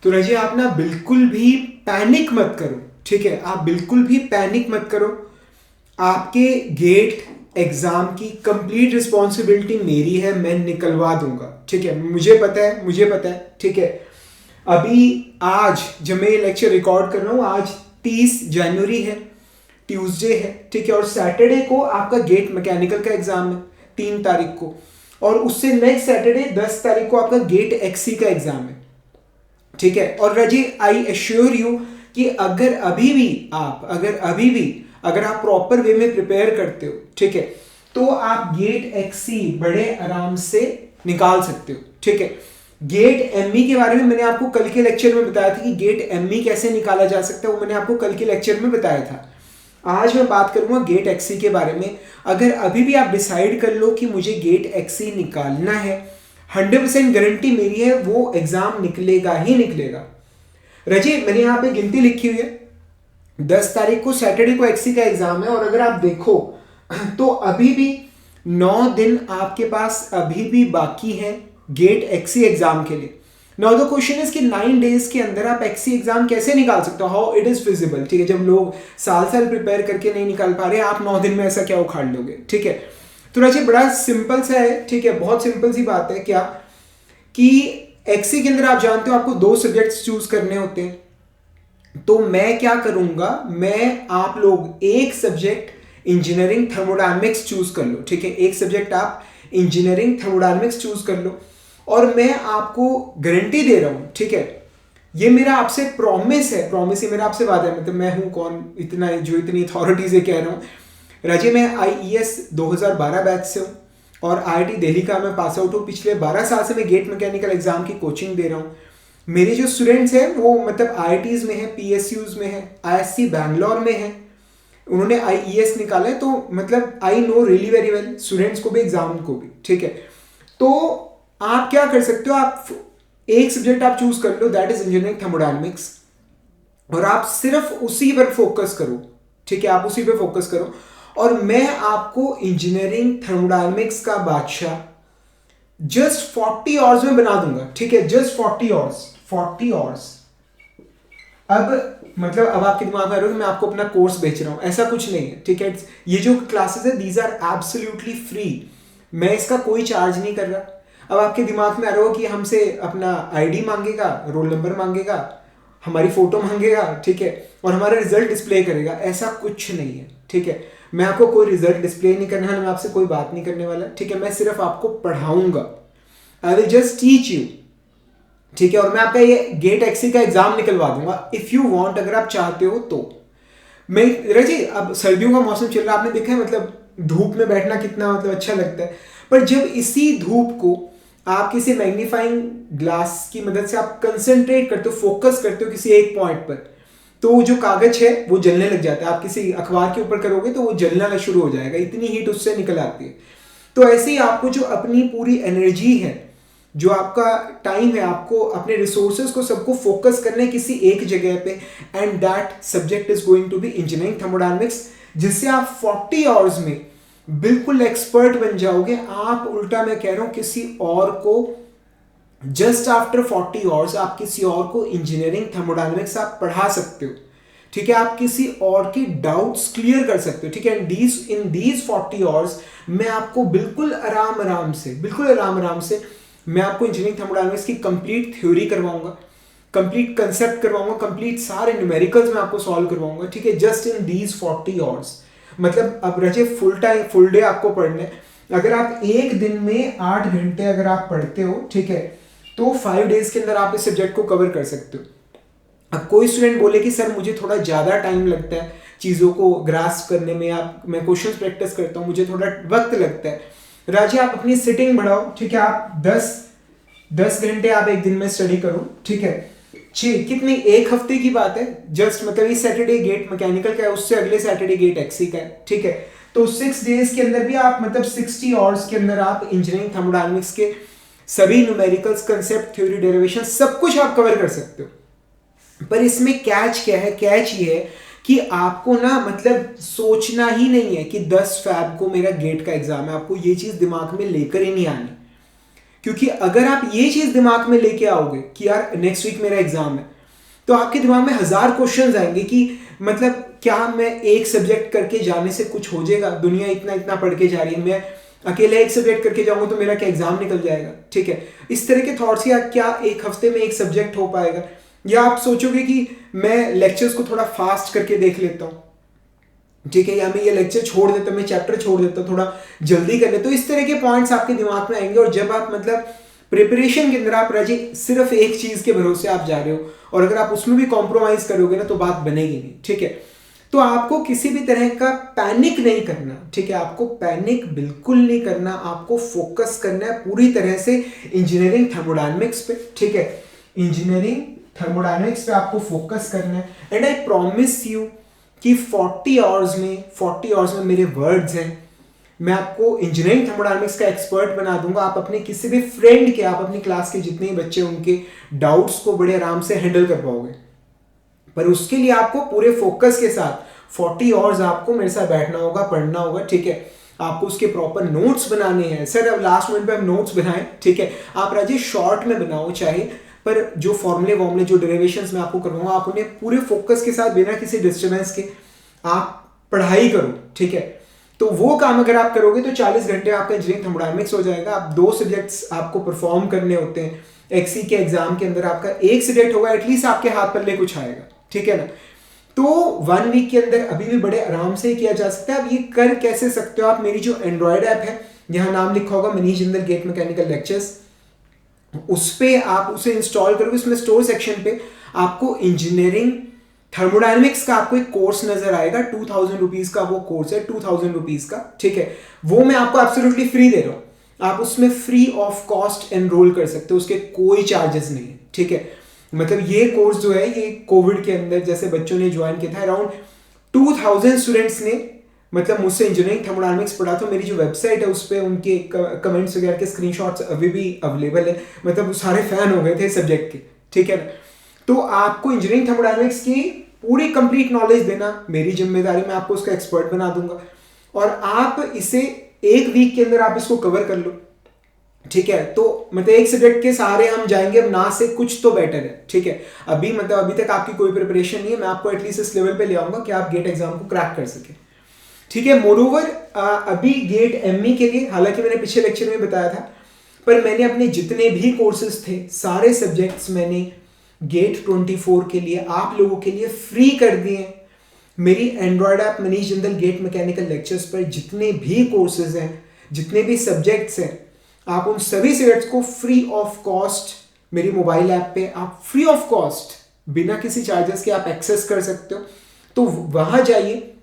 तो रजिए आप ना बिल्कुल भी पैनिक मत करो, ठीक है, आप बिल्कुल भी पैनिक मत करो। आपके गेट एग्जाम की कंप्लीट रिस्पॉन्सिबिलिटी मेरी है, मैं निकलवा दूंगा, ठीक है, मुझे पता है, मुझे पता है, ठीक है। अभी आज जब मैं ये लेक्चर रिकॉर्ड कर रहा हूँ, आज 30 जनवरी है, ट्यूसडे है, ठीक है, और सैटरडे को आपका गेट मैकेनिकल का एग्जाम है 3 तारीख को, और उससे नेक्स्ट सैटरडे 10 तारीख को आपका गेट एक्सी का एग्जाम है, ठीक है। और रजी आई एश्योर यू कि अगर अभी भी अगर आप प्रॉपर वे में प्रिपेयर करते हो, ठीक है, तो आप गेट एक्सी बड़े आराम से निकाल सकते हो, ठीक है। गेट एमई के बारे में मैंने आपको कल के लेक्चर में बताया था कि गेट एमई कैसे निकाला जा सकता है, वो मैंने आपको कल के लेक्चर में बताया था। आज मैं बात करूंगा गेट एक्सी के बारे में। अगर अभी भी आप डिसाइड कर लो कि मुझे गेट एक्सी निकालना है, 100% गारंटी मेरी है वो एग्जाम निकलेगा ही निकलेगा। रजी मैंने यहाँ पे गिनती लिखी हुई है, 10 तारीख को सैटरडे को एक्सी का एग्जाम है, और अगर आप देखो तो अभी भी 9 दिन आपके पास अभी भी बाकी है गेट एक्सी एग्जाम के लिए। नाउ द क्वेश्चन इज कि 9 डेज के अंदर आप एक्सी एग्जाम कैसे निकाल सकते हो, हाउ इट इज फिजिबल, ठीक है। जब लोग साल साल प्रिपेयर करके नहीं निकाल पा रहे, आप 9 दिन में ऐसा क्या उखाड़ लोगे, ठीक है। तो राजी बड़ा सिंपल सा है, ठीक है, बहुत सिंपल सी बात है। क्या कि एक्सी के अंदर आप जानते हो आपको 2 सब्जेक्ट्स चूज करने होते हैं, तो मैं क्या करूंगा, मैं आप लोग एक सब्जेक्ट इंजीनियरिंग थर्मोडायनेमिक्स चूज कर लो, ठीक है, एक सब्जेक्ट आप इंजीनियरिंग थर्मोडायनेमिक्स चूज कर लो, और मैं आपको गारंटी दे रहा हूं, ठीक है, ये मेरा आपसे प्रॉमिस है, प्रॉमिस, ये मेरा आपसे वादा है, मतलब मैं हूं कौन इतना जो इतनी अथॉरिटी से कह रहा हूं। राजे मैं आईईएस 2012 बैच से हूं, और आईआईटी दिल्ली का मैं पास आउट हूँ। पिछले 12 साल से मैं गेट मैकेनिकल एग्जाम की कोचिंग दे रहा हूँ। मेरे जो स्टूडेंट्स हैं वो मतलब आईआईटीज में है, पीएसयूज में है, आईएससी बैंगलोर में है, उन्होंने आईईएस निकाला है, तो मतलब I know really very well students को भी, एग्जाम को भी, ठीक है। तो आप क्या कर सकते हो, आप एक सब्जेक्ट आप चूज कर लो, दैट इज इंजीनियरिंग थर्मोडायनेमिक्स, और आप सिर्फ उसी पर फोकस करो, ठीक है, आप उसी पर फोकस करो, और मैं आपको इंजीनियरिंग थर्मोडायनेमिक्स का बादशाह जस्ट 40 आवर्स में बना दूंगा, ठीक है, जस्ट 40 आवर्स, 40 आवर्स। अब मतलब अब आपके दिमाग में आ रहा है मैं आपको अपना कोर्स बेच रहा हूं, ऐसा कुछ नहीं है, ठीक है। ये जो क्लासेस है दीज आर एब्सोल्युटली फ्री, मैं इसका कोई चार्ज नहीं कर रहा। अब आपके दिमाग में आ रहा हो कि हमसे अपना आईडी मांगेगा, रोल नंबर मांगेगा, हमारी फोटो मांगेगा, ठीक है, और हमारा रिजल्ट डिस्प्ले करेगा, ऐसा कुछ नहीं है, ठीक है। मैं आपको कोई रिजल्ट डिस्प्ले नहीं करना है, मैं आपसे कोई बात नहीं करने वाला, ठीक है, मैं सिर्फ आपको पढ़ाऊंगा, I will just teach you, ठीक है, और मैं आपका ये गेट एक्सी का एग्जाम निकलवा दूंगा इफ यू वांट, अगर आप चाहते हो तो। मैं रजी अब सर्दियों का मौसम चल रहा है, आपने देखा है मतलब धूप में बैठना कितना मतलब अच्छा लगता है, पर जब इसी धूप को आप किसी मैग्नीफाइंग ग्लास की मदद से आप कंसंट्रेट करते हो, फोकस करते हो किसी एक पॉइंट पर, तो जो कागज है वो जलने लग जाता है। आप किसी अखबार के ऊपर करोगे तो वो जलना शुरू हो जाएगा, इतनी हीट उससे निकल आती है। तो ऐसे ही आपको जो अपनी पूरी एनर्जी है, जो आपका टाइम है, आपको अपने रिसोर्सेज को सबको फोकस करने किसी एक जगह पे, and that subject is going to be engineering thermodynamics, जिससे आप 40 आवर्स में बिल्कुल एक्सपर्ट बन जाओगे। आप उल्टा मैं कह रहा हूं किसी और को जस्ट आफ्टर 40 आवर्स आप किसी और को इंजीनियरिंग थर्मोडायनेमिक्स आप पढ़ा सकते हो, ठीक है, आप किसी और की डाउट्स क्लियर कर सकते हो, ठीक है। इन दीज 40 आवर्स मैं आपको बिल्कुल आराम आराम से मैं आपको इंजीनियरिंग थर्मोडायनेमिक्स की कंप्लीट थ्योरी करवाऊंगा, कंप्लीट कंसेप्ट करवाऊंगा, कंप्लीट सारे न्यूमेरिकल्स मैं आपको सॉल्व करवाऊंगा, ठीक है, जस्ट इन दीज 40 आवर्स। मतलब अब रचे फुल डे आपको पढ़ना है। अगर आप एक दिन में 8 घंटे अगर आप पढ़ते हो, ठीक है, तो 5 डेज के अंदर आप इस सब्जेक्ट को कवर कर सकते हो। अब कोई स्टूडेंट बोले कि सर मुझे थोड़ा ज़्यादा टाइम लगता है चीज़ों को ग्रास्प करने में, आप मैं क्वेश्चंस प्रैक्टिस करता हूँ, मुझे थोड़ा वक्त लगता है। राजी आप अपनी सिटिंग बढ़ाओ, ठीक है, आप 10 घंटे आप एक दिन में स्टडी करो, ठीक है, कितनी, एक हफ्ते की बात है, जस्ट मतलब इस सैटरडे गेट मैकेनिकल का है, उससे अगले सैटरडे गेट एक्सी का है, ठीक है, तो 6 डेज के अंदर भी आप मतलब 60 आवर्स के अंदर आप इंजीनियरिंग थर्मोडायनेमिक्स के सभी न्यूमेरिकल्स, कंसेप्ट, थ्योरी, डेरिवेशन सब कुछ आप कवर कर सकते हो। पर इसमें कैच क्या है, कैच ये है कि आपको ना मतलब सोचना ही नहीं है कि 10 फैब को मेरा गेट का एग्जाम है, आपको ये चीज दिमाग में लेकर ही नहीं आनी। क्योंकि अगर आप ये चीज दिमाग में लेके आओगे कि यार नेक्स्ट वीक मेरा एग्जाम है, तो आपके दिमाग में 1000 क्वेश्चंस आएंगे कि मतलब क्या मैं एक सब्जेक्ट करके जाने से कुछ हो जाएगा, दुनिया इतना इतना पढ़ के जा रही है, मैं अकेले एक सब्जेक्ट करके जाऊंगा तो मेरा क्या एग्जाम निकल जाएगा, ठीक है। इस तरह के थॉट्स, या क्या एक हफ्ते में एक सब्जेक्ट हो पाएगा, या आप सोचोगे कि मैं लेक्चर्स को थोड़ा फास्ट करके देख लेता हूँ, ठीक है, या मैं ये लेक्चर छोड़ देता हूँ, मैं चैप्टर छोड़ देता हूँ, थोड़ा जल्दी कर लेता हूँ। इस तरह के पॉइंट्स आपके दिमाग में आएंगे, और जब आप मतलब प्रिपरेशन के अंदर आप राजी सिर्फ एक चीज के भरोसे आप जा रहे हो, और अगर आप उसमें भी कॉम्प्रोमाइज करोगे ना तो बात बनेगी नहीं, ठीक है। तो आपको किसी भी तरह का पैनिक नहीं करना, ठीक है, आपको पैनिक बिल्कुल नहीं करना, आपको फोकस करना है पूरी तरह से इंजीनियरिंग थर्मोडायनेमिक्स पे, ठीक है, इंजीनियरिंग थर्मोडायनेमिक्स पे आपको फोकस करना है। एंड आई प्रॉमिस यू कि 40 आवर्स में मेरे वर्ड्स हैं, मैं आपको इंजीनियरिंग थर्मोडायनेमिक्स का एक्सपर्ट बना दूंगा। आप अपने किसी भी फ्रेंड के, आप अपनी क्लास के जितने भी बच्चे, उनके डाउट्स को बड़े आराम से हैंडल कर पाओगे। पर उसके लिए आपको पूरे फोकस के साथ 40 आवर्स आपको मेरे साथ बैठना होगा, पढ़ना होगा, ठीक है। आपको उसके प्रॉपर नोट्स बनाने हैं। सर अब लास्ट मिनट पे हम नोट्स बनाएं, ठीक है, आप राजेश शॉर्ट में बनाओ चाहे, पर जो फॉर्मूले जो डेरिवेशंस मैं आपको करवाऊंगा, आप उन्हें पूरे फोकस के साथ बिना किसी डिस्टर्बेंस के आप पढ़ाई करो, ठीक है। तो वो काम अगर आप करोगे तो 40 घंटे आपका इंजीनियरिंग थर्मोडायनेमिक्स हो जाएगा। आप 2 सब्जेक्ट्स आपको परफॉर्म करने होते हैं, एक्सी के एग्जाम के अंदर आपका एक सब्जेक्ट होगा, एटलीस्ट आपके हाथ पल्ले कुछ आएगा, ठीक है ना। तो 1 वीक के अंदर अभी भी बड़े आराम से किया जा सकता है। आप ये कर कैसे सकते हो, आप मेरी जो एंड्रॉयड ऐप है, यहाँ नाम लिखा होगा Manish Jindal GATE mechanical lectures, उस पे आप उसे इंस्टॉल करोगे। उसमें स्टोर सेक्शन पे आपको इंजीनियरिंग थर्मोडायनेमिक्स का आपको एक कोर्स नजर आएगा, 2000 रुपीज का वो कोर्स है, 2000 रुपीज का, ठीक है। वो मैं आपको एब्सोल्युटली फ्री दे रहा हूँ, आप उसमें फ्री ऑफ कॉस्ट एनरोल कर सकते हो, उसके कोई चार्जेस नहीं है, ठीक है। मतलब ये कोर्स जो है ये कोविड के अंदर जैसे बच्चों ने ज्वाइन किया था, अराउंड 2000 स्टूडेंट्स ने मतलब मुझसे इंजीनियरिंग थर्मोडायनेमिक्स पढ़ा। तो मेरी जो वेबसाइट है उस पर उनके कमेंट्स वगैरह के स्क्रीनशॉट्स अभी भी अवेलेबल है, मतलब सारे फैन हो गए थे सब्जेक्ट के, ठीक है ना। तो आपको इंजीनियरिंग थर्मोडायनेमिक्स की पूरी कंप्लीट नॉलेज देना मेरी जिम्मेदारी, मैं आपको उसका एक्सपर्ट बना दूंगा, और आप इसे 1 वीक के अंदर आप इसको कवर कर लो, ठीक है। तो मतलब एक सब्जेक्ट के सहारे हम जाएंगे, अब ना से कुछ तो बेटर है, ठीक है। अभी मतलब अभी तक आपकी कोई प्रिपरेशन नहीं है, मैं आपको एटलीस्ट इस लेवल पे ले आऊंगा कि आप गेट एग्जाम को क्रैक कर सके, ठीक है। मोरओवर अभी गेट एमई के लिए, हालांकि मैंने पिछले लेक्चर में बताया था, पर मैंने अपने जितने भी कोर्सेज थे सारे सब्जेक्ट्स मैंने गेट 24 के लिए आप लोगों के लिए फ्री कर दिए। मेरी Android app Manish Jindal GATE mechanical lectures पर जितने भी कोर्सेज हैं, जितने भी सब्जेक्ट्स हैं, आप उन सभी सब्जेक्ट्स को फ्री ऑफ कॉस्ट मेरी मोबाइल ऐप पे आप फ्री ऑफ कॉस्ट बिना किसी चार्जेस के आप एक्सेस कर सकते हो। तो वहां जाइए,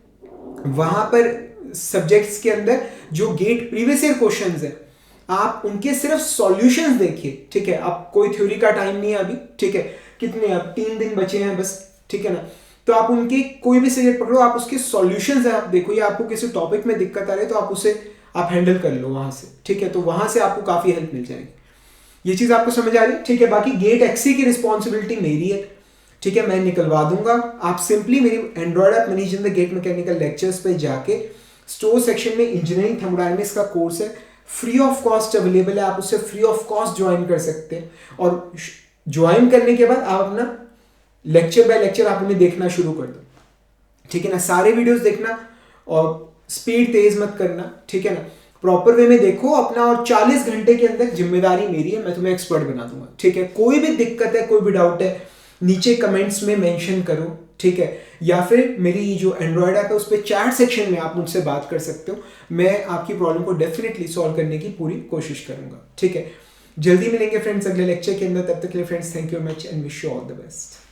वहां पर सब्जेक्ट्स के अंदर जो गेट प्रीवियस ईयर क्वेश्चंस है आप उनके सिर्फ सॉल्यूशंस देखिए, ठीक है। आप कोई थ्योरी का टाइम नहीं है अभी, ठीक है, कितने अब 3 दिन बचे हैं बस, ठीक है ना। तो आप उनके कोई भी सब्जेक्ट पकड़ो, आप उसके सॉल्यूशंस है आप देखो, या आपको किसी टॉपिक में दिक्कत आ रही है तो आप उसे आप हैंडल कर लो वहां से, ठीक है। तो वहां से आपको काफी हेल्प मिल जाएगी। ये चीज आपको समझ आ रही है, ठीक है। बाकी गेट एक्सी की रिस्पॉन्सिबिलिटी मेरी है, ठीक है, मैं निकलवा दूंगा। आप सिंपली मेरी Android app Manish Jindal GATE mechanical lectures पे जाके स्टोर सेक्शन में इंजीनियरिंग थर्मोडायनेमिक्स का कोर्स है, फ्री ऑफ कॉस्ट अवेलेबल है, आप उससे फ्री ऑफ कॉस्ट ज्वाइन कर सकते हैं। और ज्वाइन करने के बाद आप अपना लेक्चर बाय लेक्चर आप उन्हें देखना शुरू कर दो, ठीक है ना। सारे वीडियोस देखना और स्पीड तेज मत करना, ठीक है ना। प्रॉपर वे में देखो अपना, और 40 घंटे के अंदर जिम्मेदारी मेरी है, मैं तुम्हें एक्सपर्ट बना दूंगा, ठीक है। कोई भी दिक्कत है, कोई भी डाउट है, नीचे कमेंट्स में मेंशन करो, ठीक है। या फिर मेरी जो एंड्रॉयड ऐप है उस पर चैट सेक्शन में आप मुझसे बात कर सकते हो, मैं आपकी प्रॉब्लम को डेफिनेटली सॉल्व करने की पूरी कोशिश करूंगा, ठीक है। जल्दी मिलेंगे फ्रेंड्स अगले लेक्चर के अंदर, तब तक के लिए friends thank you much and wish you all the best.